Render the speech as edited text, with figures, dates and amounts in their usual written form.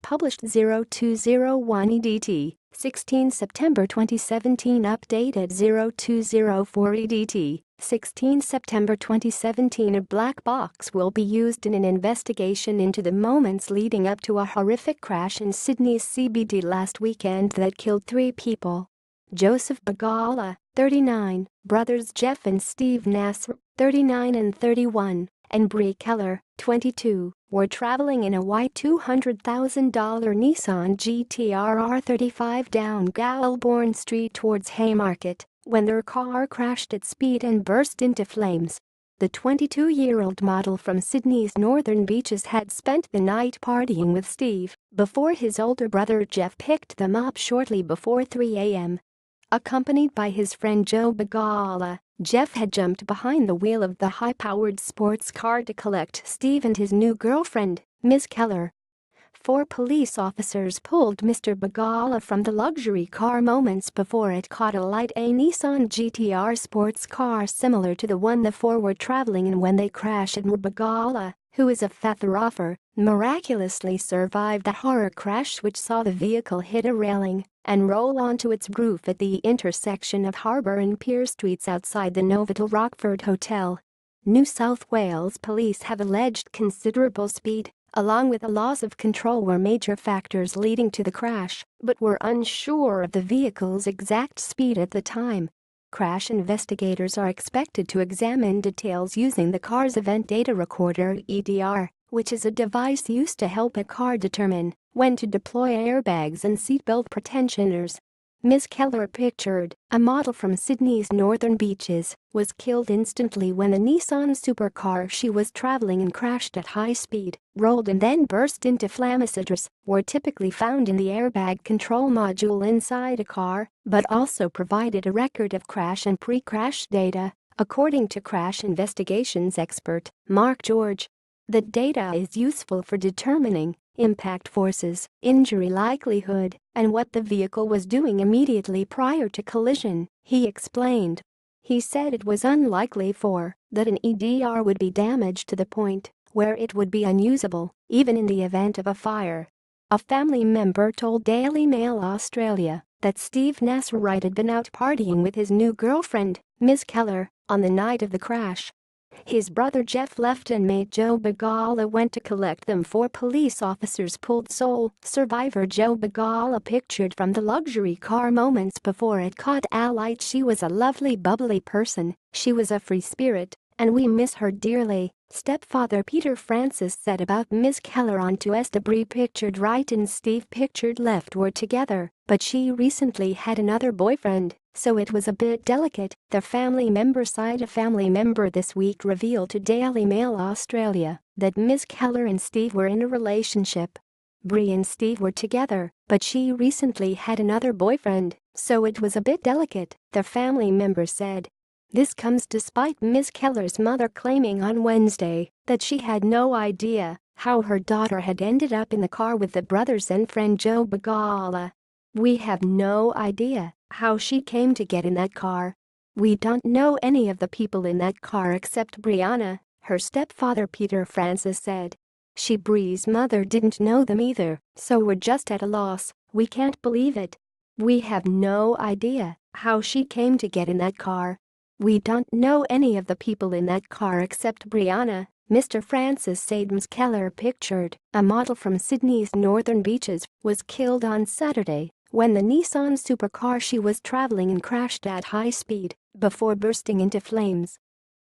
published 0201 EDT, 16 September 2017 updated 0204 EDT, 16 September 2017 A black box will be used in an investigation into the moments leading up to a horrific crash in Sydney's CBD last weekend that killed 3 people. Joseph Bagala, 39, brothers Jeff and Steve Nasr, 39 and 31, and Bree Keller, 22, were traveling in a white $200,000 Nissan GT-R R35 down Galbourne Street towards Haymarket when their car crashed at speed and burst into flames. The 22-year-old model from Sydney's northern beaches had spent the night partying with Steve before his older brother Jeff picked them up shortly before 3 a.m. Accompanied by his friend Joe Bagala, Jeff had jumped behind the wheel of the high-powered sports car to collect Steve and his new girlfriend, Ms. Keller. 4 police officers pulled Mr. Bagala from the luxury car moments before it caught alight, a Nissan GT-R sports car similar to the one the 4 were traveling in when they crashed. Bagala, who is a photographer, miraculously survived the horror crash which saw the vehicle hit a railing and roll onto its roof at the intersection of Harbour and Pier Streets outside the Novotel Rockford Hotel. New South Wales police have alleged considerable speed, along with a loss of control, were major factors leading to the crash, but were unsure of the vehicle's exact speed at the time. Crash investigators are expected to examine details using the car's event data recorder (EDR), which is a device used to help a car determine when to deploy airbags and seatbelt protectors. Ms. Keller, pictured, a model from Sydney's northern beaches, was killed instantly when the Nissan supercar she was traveling in crashed at high speed, rolled and then burst into flames. Were typically found in the airbag control module inside a car, but also provided a record of crash and pre-crash data, according to crash investigations expert Mark George. The data is useful for determining impact forces, injury likelihood, and what the vehicle was doing immediately prior to collision, he explained. He said it was unlikely that an EDR would be damaged to the point where it would be unusable, even in the event of a fire. A family member told Daily Mail Australia that Steve Nasr had been out partying with his new girlfriend, Ms. Keller, on the night of the crash. His brother Jeff left and mate Joe Bagala went to collect them. 4 police officers pulled sole survivor Joe Bagala, pictured from the luxury car moments before it caught alight. She was a lovely, bubbly person, she was a free spirit, and we miss her dearly, stepfather Peter Francis said about Ms. Keller on 2S. Bree, pictured right and Steve, pictured left, were together, but she recently had another boyfriend, so it was a bit delicate, the family member said. A family member this week revealed to Daily Mail Australia that Ms. Keller and Steve were in a relationship. Bree and Steve were together, but she recently had another boyfriend, so it was a bit delicate, the family member said. This comes despite Ms. Keller's mother claiming on Wednesday that she had no idea how her daughter had ended up in the car with the brothers and friend Joe Bagala. "We have no idea how she came to get in that car. We don't know any of the people in that car except Brianna," her stepfather Peter Francis said. Bree's mother didn't know them either, so we're just at a loss, we can't believe it. We have no idea how she came to get in that car. We don't know any of the people in that car except Brianna, Mr. Francis said. Ms. Keller, pictured, a model from Sydney's northern beaches, was killed on Saturday when the Nissan supercar she was traveling in crashed at high speed before bursting into flames.